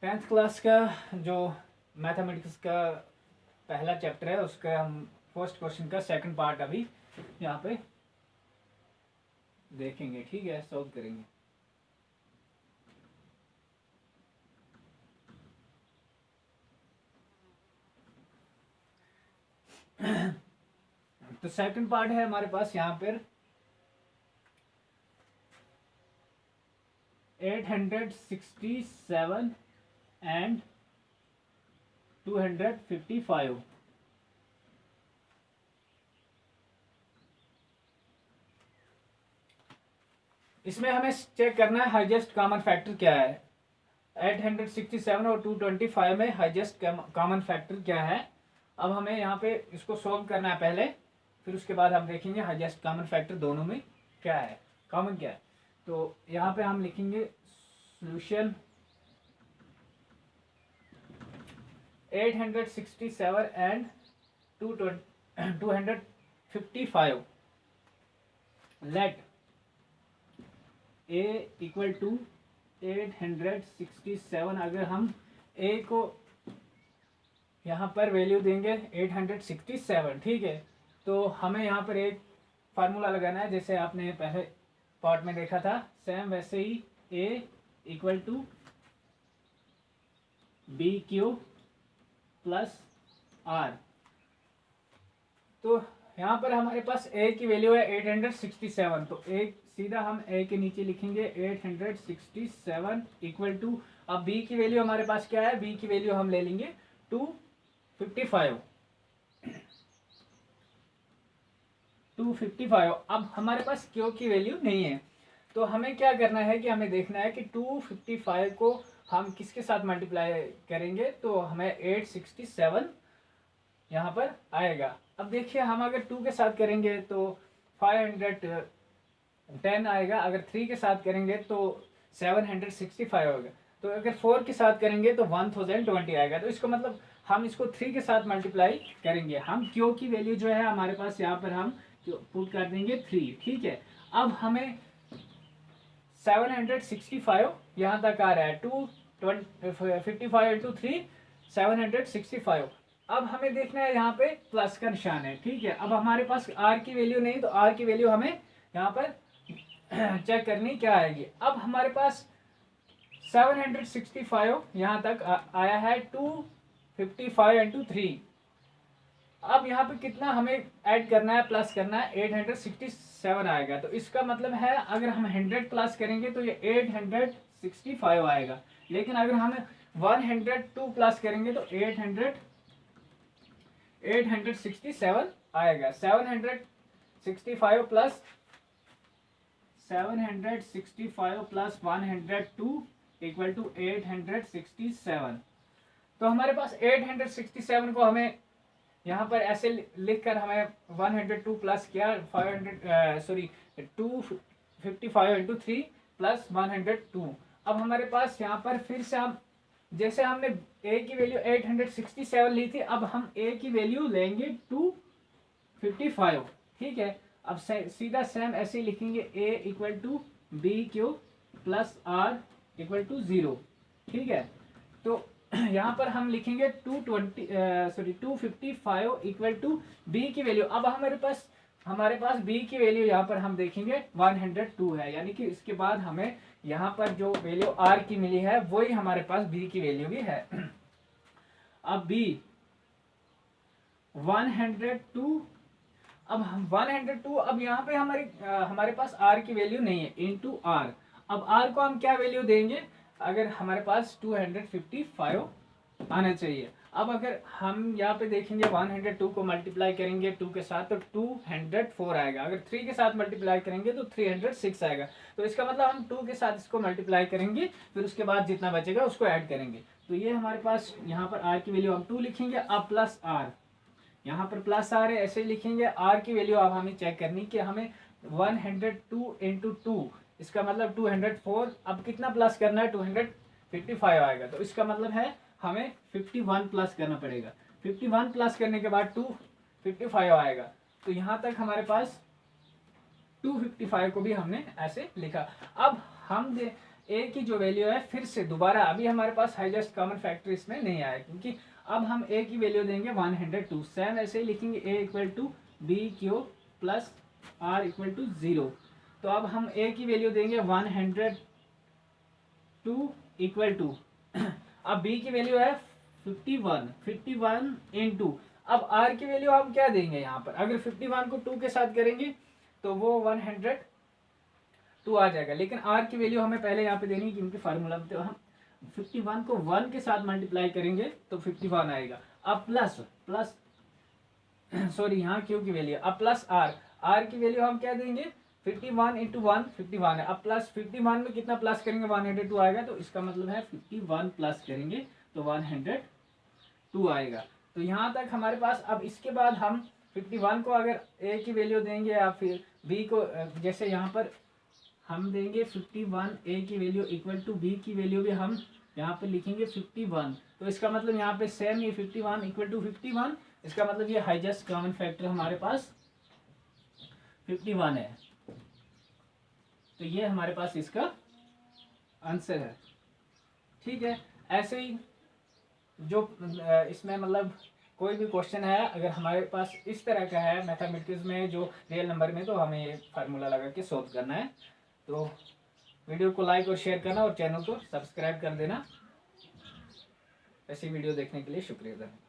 Tenth class का जो mathematics का पहला चैप्टर है उसका हम फर्स्ट क्वेश्चन का सेकंड पार्ट अभी यहाँ पे देखेंगे। ठीक है, सॉल्व करेंगे। तो सेकंड पार्ट है हमारे पास यहाँ पर 867 एंड 255। इसमें हमें चेक करना है हाईएस्ट कॉमन फैक्टर क्या है। 867 और 225 में हाईएस्ट कॉमन फैक्टर क्या है। अब हमें यहाँ पे इसको सॉल्व करना है पहले, फिर उसके बाद हम देखेंगे हाईएस्ट कॉमन फैक्टर दोनों में क्या है, कॉमन क्या है। तो यहाँ पे हम लिखेंगे solution 867 and 255 let a equal to 867। अगर हम a को यहाँ पर वैल्यू देंगे 867, ठीक है, तो हमें यहाँ पर एक फार्मूला लगाना है जैसे आपने पहले पार्ट में देखा था, सेम वैसे ही a equal to B Q plus R. तो यहाँ पर हमारे पास a की वैल्यू है 867, तो एक सीधा हम a के नीचे लिखेंगे 867 इक्वल टू, अब b की वैल्यू हमारे पास क्या है, b की वैल्यू हम ले लेंगे 255। अब हमारे पास q की वैल्यू नहीं है, तो हमें क्या करना है कि हमें देखना है कि 255 को हम किसके साथ मल्टीप्लाई करेंगे, तो हमें 867 यहाँ पर आएगा। अब देखिए हम अगर 2 के साथ करेंगे तो 510 आएगा, अगर 3 के साथ करेंगे तो 765 होगा, तो अगर 4 के साथ करेंगे तो 1020 आएगा। तो इसका मतलब हम इसको 3 के साथ मल्टीप्लाई करेंगे। हम क्यू की वैल्यू जो है हमारे पास यहाँ पर हम पुट कर देंगे 3, ठीक है। अब हमें 765 यहाँ तक आ रहा है, 255 इंटू 3 765। अब हमें देखना है यहाँ पे प्लस का निशान है, ठीक है। अब हमारे पास आर की वैल्यू नहीं, तो आर की वैल्यू हमें यहाँ पर चेक करनी क्या आएगी। अब हमारे पास 765 यहाँ तक आया है, 255 इंटू 3। अब यहाँ पे कितना हमें ऐड करना है, प्लस करना है, 867 आएगा। तो इसका मतलब है अगर हम 100 प्लस करेंगे तो ये 865 आएगा, लेकिन अगर हम 102 प्लस करेंगे तो 867 आएगा। 765 प्लस 102 इक्वल टू 867। तो हमारे पास 867 को हमें यहाँ पर ऐसे लिखकर हमें 102 प्लस किया 255 इंटू 3 प्लस 102। अब हमारे पास यहाँ पर फिर से हम जैसे हमने a की वैल्यू 867 ली थी, अब हम a की वैल्यू लेंगे 255, ठीक है। अब सीधा सेम ऐसे ही लिखेंगे a equal to B Q plus are equal to 0, ठीक है। तो यहाँ पर हम लिखेंगे 255 इक्वल टू बी की वैल्यू। अब हमारे पास बी की वैल्यू यहाँ पर हम देखेंगे 102 है, यानी कि इसके बाद हमें यहाँ पर जो वैल्यू आर की मिली है वही हमारे पास बी की वैल्यू भी है। अब बी 102, अब हम 102, अब यहाँ पे हमारे पास आर की वैल्यू नहीं है, इनटू आर। अब आर को हम क्या वैल्यू देंगे, अगर हमारे पास 255 आना चाहिए। अब अगर हम यहाँ पे देखेंगे 102 को मल्टीप्लाई करेंगे 2 के साथ तो 204 आएगा, अगर 3 के साथ मल्टीप्लाई करेंगे तो 306 आएगा। तो इसका मतलब हम 2 के साथ इसको मल्टीप्लाई करेंगे, फिर उसके बाद जितना बचेगा उसको ऐड करेंगे। तो ये हमारे पास यहाँ पर आर की वैल्यू हम 2 लिखेंगे। अब प्लस आर, यहाँ पर प्लस आर है, ऐसे ही लिखेंगे। आर की वैल्यू अब हमें चेक करनी कि हमें 102 इंटू 2, इसका मतलब 204। अब कितना प्लस करना है, 255 आएगा। तो इसका मतलब है हमें 51 प्लस करना पड़ेगा। 51 प्लस करने के बाद 255 आएगा। तो यहाँ तक हमारे पास 255 को भी हमने ऐसे लिखा। अब हम ए की जो वैल्यू है फिर से दोबारा, अभी हमारे पास हाईएस्ट कॉमन फैक्टर इसमें नहीं आया, क्योंकि अब हम ए की वैल्यू देंगे 102। सेम ऐसे ही लिखेंगे A equal to B Q plus are equal to 0। तो अब हम ए की वैल्यू देंगे 102 इक्वल टू अब बी की वैल्यू है 51 इंटू, अब आर की वैल्यू हम क्या देंगे यहाँ पर, अगर 51 को 2 के साथ करेंगे तो वो 102 आ जाएगा, लेकिन आर की वैल्यू हमें पहले यहाँ पे देनी है, क्योंकि फार्मूला में तो हम 51 को 1 के साथ मल्टीप्लाई करेंगे तो 51 आएगा। अब प्लस सॉरी यहाँ क्यू की वैल्यू, अब प्लस आर की वैल्यू हम क्या देंगे 51 इंटू 1 51 है। अब प्लस 51 में कितना प्लस करेंगे 102 आएगा, तो इसका मतलब है 51 प्लस करेंगे तो 102 आएगा। तो यहाँ तक हमारे पास। अब इसके बाद हम 51 को अगर ए की वैल्यू देंगे या फिर बी को, जैसे यहाँ पर हम देंगे 51 ए की वैल्यू इक्वल टू बी की वैल्यू भी हम यहाँ पे लिखेंगे 51, तो इसका मतलब यहाँ पे सेम ये 51 इक्वल टू 51, इसका मतलब ये हाईएस्ट कॉमन फैक्टर हमारे पास 51 है। तो ये हमारे पास इसका आंसर है। ठीक है, ऐसे ही जो इसमें मतलब कोई भी क्वेश्चन है अगर हमारे पास इस तरह का है मैथमेटिक्स में जो रियल नंबर में, तो हमें ये फार्मूला लगा के सॉल्व करना है। तो वीडियो को लाइक और शेयर करना और चैनल को सब्सक्राइब कर देना। ऐसी वीडियो देखने के लिए शुक्रिया धन्यवाद।